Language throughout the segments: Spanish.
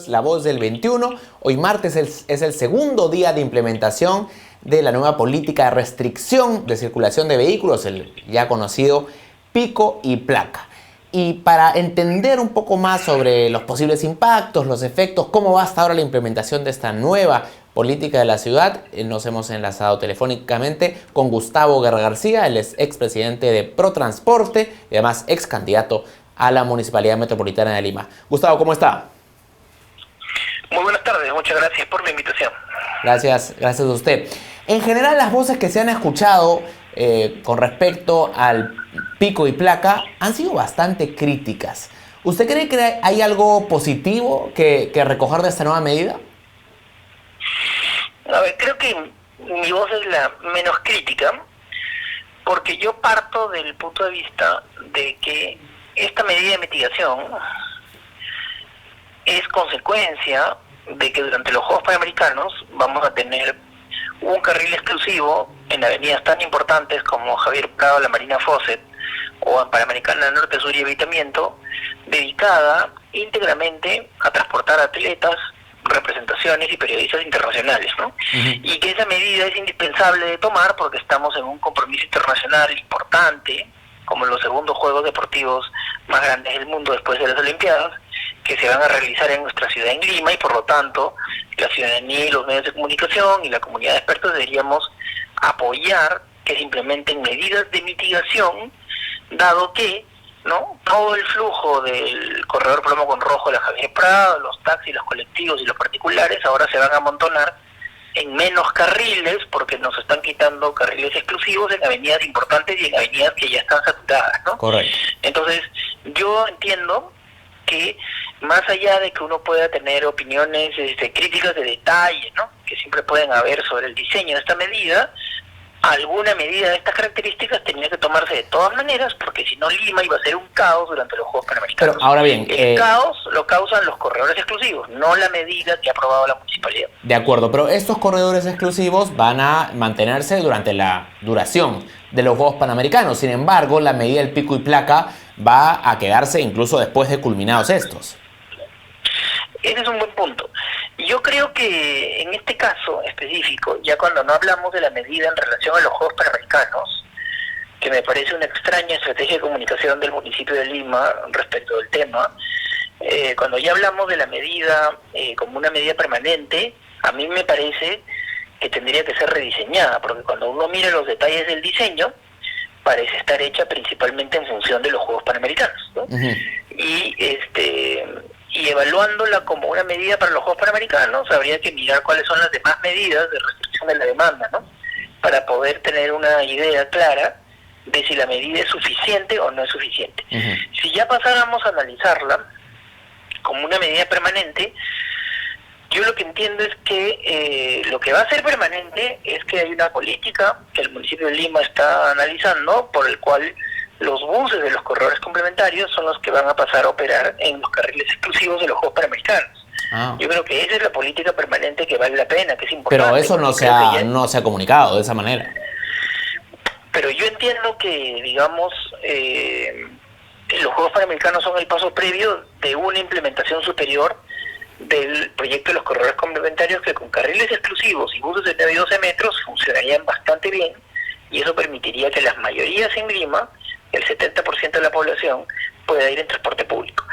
La Voz del 21. Hoy martes es el segundo día de implementación de la nueva política de restricción de circulación de vehículos, el ya conocido pico y placa. Y para entender un poco más sobre los posibles impactos, los efectos, cómo va hasta ahora la implementación de esta nueva política de la ciudad, nos hemos enlazado telefónicamente con Gustavo Guerra García, él es expresidente de ProTransporte y además ex candidato a la Municipalidad Metropolitana de Lima. Gustavo, ¿cómo está? Muy buenas tardes, muchas gracias por la invitación. Gracias a usted. En general, las voces que se han escuchado con respecto al pico y placa han sido bastante críticas. ¿Usted cree que hay algo positivo que recoger de esta nueva medida? A ver, creo que mi voz es la menos crítica, porque yo parto del punto de vista de que esta medida de mitigación es consecuencia de que durante los Juegos Panamericanos vamos a tener un carril exclusivo en avenidas tan importantes como Javier Prado, la Marina Fawcett o en Panamericana Norte, Sur y Evitamiento, dedicada íntegramente a transportar atletas, representaciones y periodistas internacionales, ¿no? Y que esa medida es indispensable de tomar porque estamos en un compromiso internacional importante, como los segundos Juegos Deportivos más grandes del mundo después de las Olimpiadas, que se van a realizar en nuestra ciudad, en Lima, y por lo tanto la ciudadanía y los medios de comunicación y la comunidad de expertos deberíamos apoyar que se implementen medidas de mitigación, dado que todo el flujo del corredor plomo con rojo de la Javier Prado, los taxis, los colectivos y los particulares ahora se van a amontonar en menos carriles porque nos están quitando carriles exclusivos en avenidas importantes y en avenidas que ya están saturadas, ¿no? Correcto. Entonces, yo entiendo que más allá de que uno pueda tener opiniones críticas de detalle, ¿no?, que siempre pueden haber sobre el diseño de esta medida, alguna medida de estas características tenía que tomarse de todas maneras, porque si no Lima iba a ser un caos durante los Juegos Panamericanos. Pero ahora bien, el caos lo causan los corredores exclusivos, no la medida que ha aprobado la municipalidad. De acuerdo, pero estos corredores exclusivos van a mantenerse durante la duración de los Juegos Panamericanos. Sin embargo, la medida del pico y placa va a quedarse incluso después de culminados estos. Ese es un buen punto. Yo creo que en este caso específico, ya cuando no hablamos de la medida en relación a los Juegos Panamericanos, que me parece una extraña estrategia de comunicación del municipio de Lima respecto del tema, cuando ya hablamos de la medida como una medida permanente, a mí me parece que tendría que ser rediseñada, porque cuando uno mira los detalles del diseño, parece estar hecha principalmente en función de los Juegos Panamericanos, ¿no? Y evaluándola como una medida para los Juegos Panamericanos, habría que mirar cuáles son las demás medidas de restricción de la demanda, ¿no?, para poder tener una idea clara de si la medida es suficiente o no es suficiente. Si ya pasáramos a analizarla como una medida permanente, yo lo que entiendo es que lo que va a ser permanente es que hay una política que el municipio de Lima está analizando, por el cual los buses de los corredores complementarios son los que van a pasar a operar en los carriles exclusivos de los Juegos Panamericanos. Yo creo que esa es la política permanente que vale la pena, que es importante. Pero eso no se ha comunicado de esa manera. Pero yo entiendo que, digamos, los Juegos Panamericanos son el paso previo de una implementación superior del proyecto de los corredores complementarios, que con carriles exclusivos y buses de 9 y 12 metros funcionarían bastante bien, y eso permitiría que las mayorías en Lima, el 70% de la población, pueda ir en transporte público.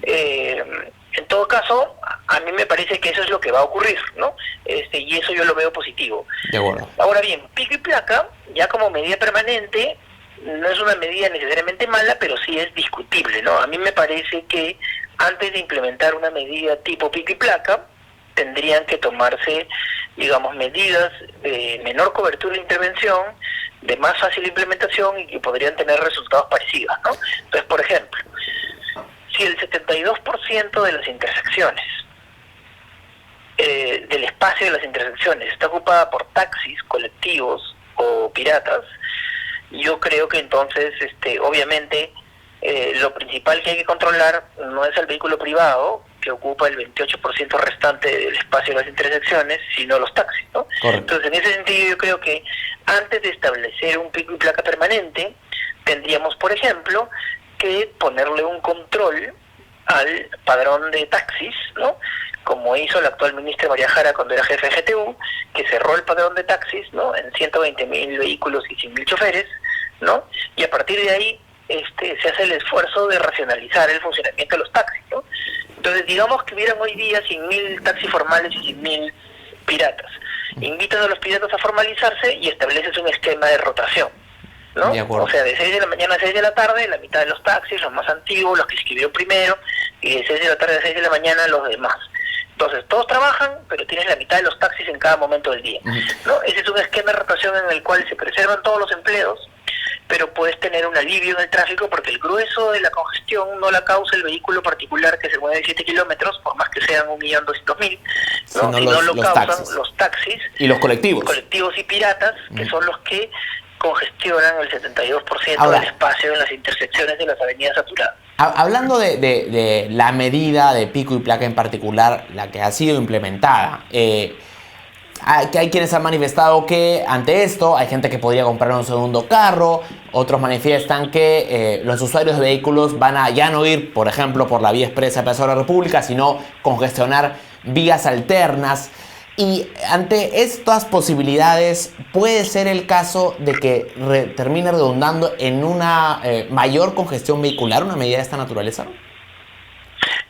En todo caso, a mí me parece que eso es lo que va a ocurrir, ¿no? Y eso yo lo veo positivo. De acuerdo. Ahora bien, pico y placa, ya como medida permanente, no es una medida necesariamente mala, pero sí es discutible, ¿no? A mí me parece que antes de implementar una medida tipo pico y placa, tendrían que tomarse, digamos, medidas de menor cobertura de intervención, de más fácil implementación y que podrían tener resultados parecidos, ¿no? Entonces, por ejemplo, si el 72% de las intersecciones, del espacio de las intersecciones, está ocupada por taxis, colectivos o piratas, yo creo que entonces, obviamente, lo principal que hay que controlar no es el vehículo privado, que ocupa el 28% restante del espacio de las intersecciones, sino los taxis, ¿no? Correcto. Entonces, en ese sentido, yo creo que antes de establecer un pico y placa permanente, tendríamos, por ejemplo, que ponerle un control al padrón de taxis, ¿no?, como hizo la actual ministra María Jara cuando era jefe de GTU, que cerró el padrón de taxis, ¿no?, en 120.000 vehículos y 100.000 choferes, ¿no? Y a partir de ahí se hace el esfuerzo de racionalizar el funcionamiento de los taxis, ¿no? Entonces, digamos que hubieran hoy día 100.000 taxis formales y 100.000 piratas. Invitas a los piratas a formalizarse y estableces un esquema de rotación, ¿no? O sea, de 6 de la mañana a 6 de la tarde, la mitad de los taxis, los más antiguos, los que se escribieron primero, y de 6 de la tarde a 6 de la mañana los demás. Entonces, todos trabajan, pero tienes la mitad de los taxis en cada momento del día, ¿no? Ese es un esquema de rotación en el cual se preservan todos los empleos, pero puedes tener un alivio en el tráfico porque el grueso de la congestión no la causa el vehículo particular que se mueve 7 kilómetros, por más que sean 1.200.000, ¿no? Sino lo causan los taxis y los colectivos. Colectivos y piratas, que son los que congestionan el 72% del espacio en las intersecciones de las avenidas saturadas. Hablando de la medida de pico y placa en particular, la que ha sido implementada, que hay quienes han manifestado que ante esto hay gente que podría comprar un segundo carro, otros manifiestan que los usuarios de vehículos van a ya no ir, por ejemplo, por la vía expresa de Plaza de la República, sino congestionar vías alternas. Y ante estas posibilidades, ¿puede ser el caso de que termine redundando en una mayor congestión vehicular, una medida de esta naturaleza?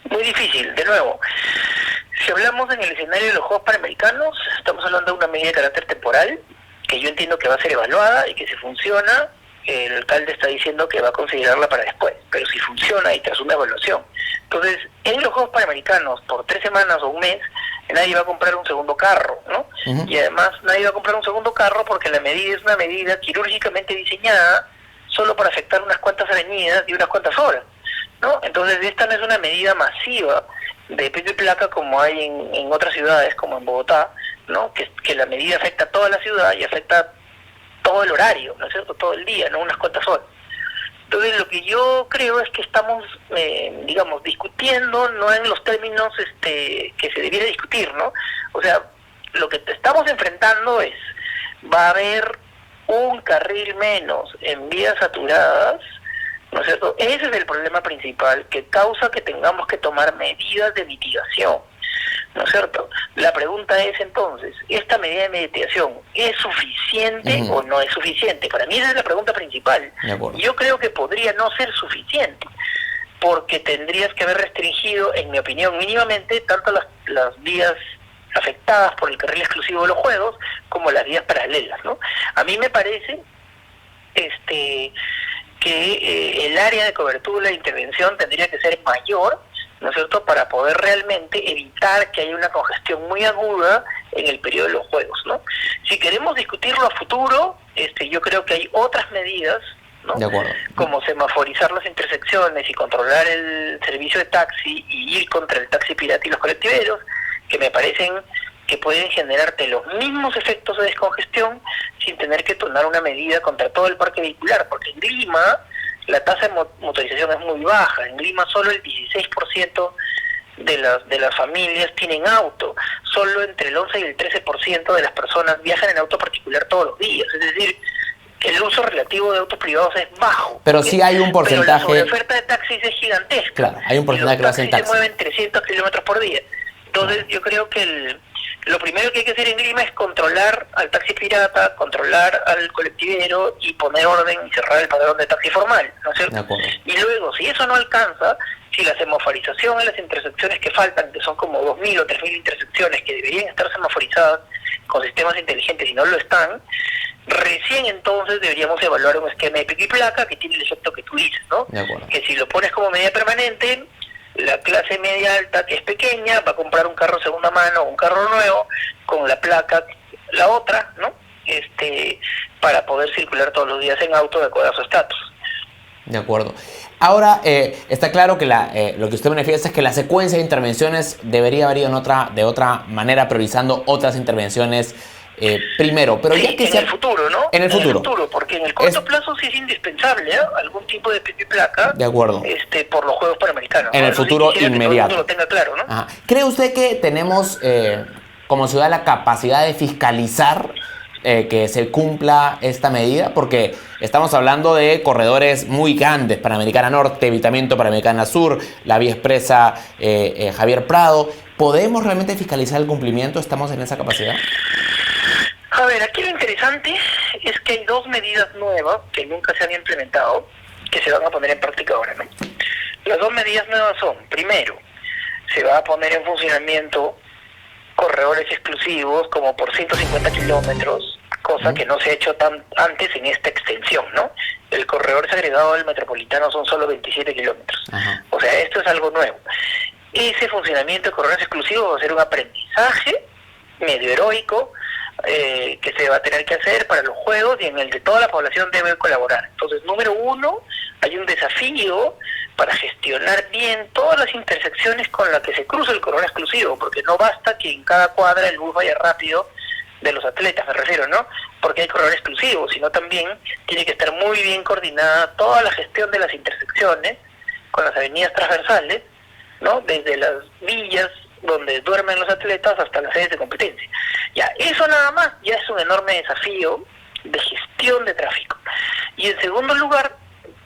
Muy difícil, de nuevo. Si hablamos en el escenario de los Juegos Panamericanos, estamos hablando de una medida de carácter temporal, que yo entiendo que va a ser evaluada y que si funciona, el alcalde está diciendo que va a considerarla para después, pero si funciona y tras una evaluación. Entonces, en los Juegos Panamericanos, por 3 semanas o un mes, nadie va a comprar un segundo carro, ¿no? Y además nadie va a comprar un segundo carro porque la medida es una medida quirúrgicamente diseñada solo para afectar unas cuantas avenidas y unas cuantas horas, ¿no? Entonces, esta no es una medida masiva de pico y placa como hay en otras ciudades, como en Bogotá, ¿no? Que la medida afecta a toda la ciudad y afecta todo el horario, ¿no es cierto?, todo el día, no unas cuantas horas. Entonces, lo que yo creo es que estamos, digamos, discutiendo no en los términos que se debiera discutir, ¿no? O sea, lo que estamos enfrentando es, va a haber un carril menos en vías saturadas, ¿no es cierto? Ese es el problema principal que causa que tengamos que tomar medidas de mitigación, ¿no es cierto? La pregunta es entonces, ¿esta medida de mitigación es suficiente o no es suficiente? Para mí esa es la pregunta principal. Yo creo que podría no ser suficiente, porque tendrías que haber restringido, en mi opinión, mínimamente, tanto las vías afectadas por el carril exclusivo de los juegos, como las vías paralelas, ¿no? A mí me parece que el área de cobertura de intervención tendría que ser mayor, ¿no es cierto?, para poder realmente evitar que haya una congestión muy aguda en el periodo de los juegos, ¿no? Si queremos discutirlo a futuro, yo creo que hay otras medidas, ¿no?, como semaforizar las intersecciones y controlar el servicio de taxi y ir contra el taxi pirata y los colectiveros, que me parecen que pueden generarte los mismos efectos de descongestión sin tener que tomar una medida contra todo el parque vehicular, porque en Lima la tasa de motorización es muy baja. En Lima solo el 16% de las familias tienen auto, solo entre el 11 y el 13% de las personas viajan en auto particular todos los días, es decir, el uso relativo de autos privados es bajo. Pero sí hay un porcentaje... Pero la oferta de taxis es gigantesca. Claro, hay un porcentaje que lo hacen taxis. Se mueven 300 kilómetros por día. Entonces yo creo que lo primero que hay que hacer en Lima es controlar al taxi pirata, controlar al colectivero y poner orden y cerrar el padrón de taxi formal, ¿no es cierto? Y luego, si eso no alcanza, si la semaforización en las intersecciones que faltan, que son como 2.000 o 3.000 intersecciones que deberían estar semaforizadas con sistemas inteligentes y no lo están, recién entonces deberíamos evaluar un esquema de pico y placa que tiene el efecto que tú dices, ¿no? Que si lo pones como medida permanente, la clase media alta, que es pequeña, va a comprar un carro segunda mano o un carro nuevo con la placa, la otra, ¿no? Para poder circular todos los días en auto de acuerdo a su estatus. De acuerdo. Ahora, está claro que lo que usted manifiesta es que la secuencia de intervenciones debería haber ido de otra manera, priorizando otras intervenciones primero, pero sí, ya que en el futuro, ¿no? En el futuro, porque en el corto plazo sí es indispensable, ¿eh?, algún tipo de pico y placa. De acuerdo. Por los Juegos Panamericanos. En el futuro inmediato. Que todo el mundo lo tenga claro, ¿no? Ajá. ¿Cree usted que tenemos como ciudad la capacidad de fiscalizar que se cumpla esta medida? Porque estamos hablando de corredores muy grandes: Panamericana Norte, Evitamiento Panamericana Sur, la vía expresa Javier Prado. ¿Podemos realmente fiscalizar el cumplimiento? ¿Estamos en esa capacidad? A ver, aquí lo interesante es que hay dos medidas nuevas que nunca se han implementado, que se van a poner en práctica ahora, ¿no? Las dos medidas nuevas son, primero, se va a poner en funcionamiento corredores exclusivos como por 150 kilómetros, cosa que no se ha hecho antes en esta extensión, ¿no? El corredor segregado del metropolitano son solo 27 kilómetros. O sea, esto es algo nuevo. Ese funcionamiento de corredores exclusivos va a ser un aprendizaje medio heroico que se va a tener que hacer para los juegos y en el de toda la población debe colaborar. Entonces, número uno, hay un desafío para gestionar bien todas las intersecciones con las que se cruza el corredor exclusivo, porque no basta que en cada cuadra el bus vaya rápido de los atletas, me refiero, ¿no? Porque hay corredor exclusivo, sino también tiene que estar muy bien coordinada toda la gestión de las intersecciones con las avenidas transversales, ¿no? Desde las villas donde duermen los atletas hasta las sedes de competencia. Ya, eso nada más ya es un enorme desafío de gestión de tráfico. Y en segundo lugar,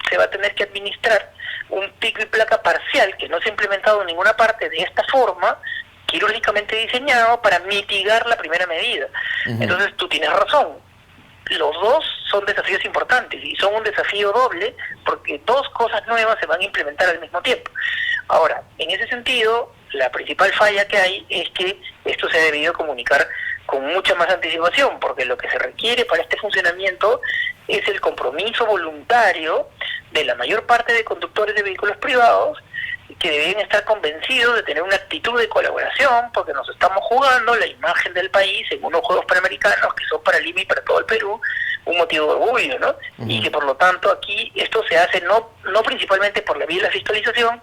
se va a tener que administrar un pico y placa parcial que no se ha implementado en ninguna parte de esta forma, quirúrgicamente diseñado para mitigar la primera medida. Entonces tú tienes razón, los dos son desafíos importantes y son un desafío doble porque dos cosas nuevas se van a implementar al mismo tiempo. Ahora, en ese sentido, la principal falla que hay es que esto se ha debido comunicar con mucha más anticipación, porque lo que se requiere para este funcionamiento es el compromiso voluntario de la mayor parte de conductores de vehículos privados que deben estar convencidos de tener una actitud de colaboración, porque nos estamos jugando la imagen del país en unos Juegos Panamericanos que son para Lima y para todo el Perú un motivo de orgullo, ¿no? Y que por lo tanto aquí esto se hace no principalmente por la vía de la fiscalización,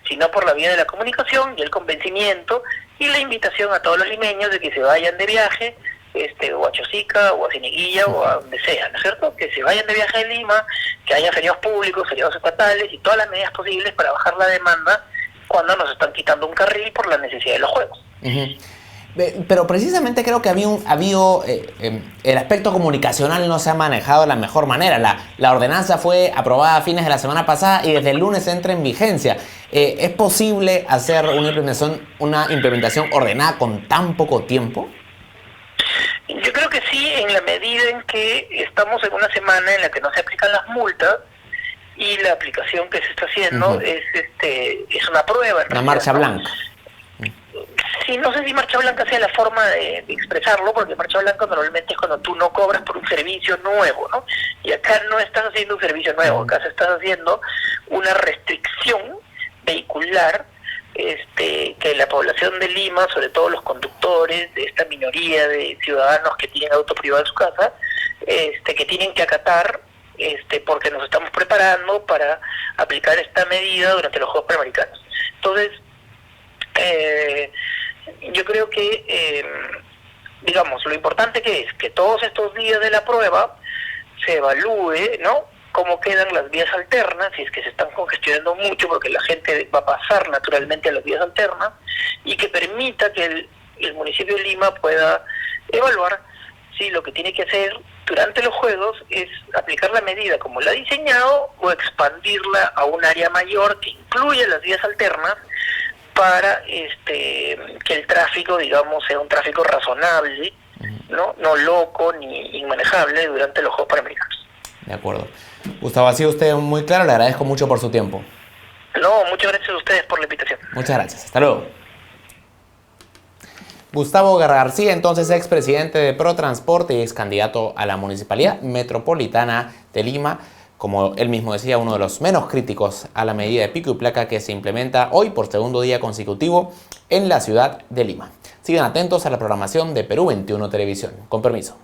sino por la vía de la comunicación y el convencimiento y la invitación a todos los limeños de que se vayan de viaje, o a Chosica, o a Cieneguilla, o a donde sea, ¿no es cierto? Que se vayan de viaje a Lima, que haya feriados públicos, feriados estatales y todas las medidas posibles para bajar la demanda cuando nos están quitando un carril por la necesidad de los juegos. Pero precisamente creo que el aspecto comunicacional no se ha manejado de la mejor manera. La ordenanza fue aprobada a fines de la semana pasada y desde el lunes entra en vigencia. ¿Es posible hacer una implementación ordenada con tan poco tiempo? Yo creo que sí, en la medida en que estamos en una semana en la que no se aplican las multas y la aplicación que se está haciendo es una prueba. Una marcha blanca. Sí, no sé si marcha blanca sea la forma de expresarlo, porque marcha blanca normalmente es cuando tú no cobras por un servicio nuevo, ¿no? Y acá no estás haciendo un servicio nuevo, acá se está haciendo una restricción vehicular que la población de Lima, sobre todo los conductores de esta minoría de ciudadanos que tienen auto privado en su casa, que tienen que acatar, porque nos estamos preparando para aplicar esta medida durante los Juegos Panamericanos. Entonces, yo creo que, digamos, lo importante que es que todos estos días de la prueba se evalúe, ¿no?, cómo quedan las vías alternas, si es que se están congestionando mucho, porque la gente va a pasar naturalmente a las vías alternas, y que permita que el municipio de Lima pueda evaluar si lo que tiene que hacer durante los Juegos es aplicar la medida como la ha diseñado o expandirla a un área mayor que incluya las vías alternas para que el tráfico, digamos, sea un tráfico razonable, no loco ni inmanejable durante los Juegos Panamericanos. De acuerdo. Gustavo, ha sido usted muy claro, le agradezco mucho por su tiempo. No, muchas gracias a ustedes por la invitación. Muchas gracias, hasta luego. Gustavo García, entonces expresidente de ProTransporte y ex candidato a la Municipalidad Metropolitana de Lima, como él mismo decía, uno de los menos críticos a la medida de pico y placa que se implementa hoy por segundo día consecutivo en la ciudad de Lima. Sigan atentos a la programación de Perú 21 Televisión. Con permiso.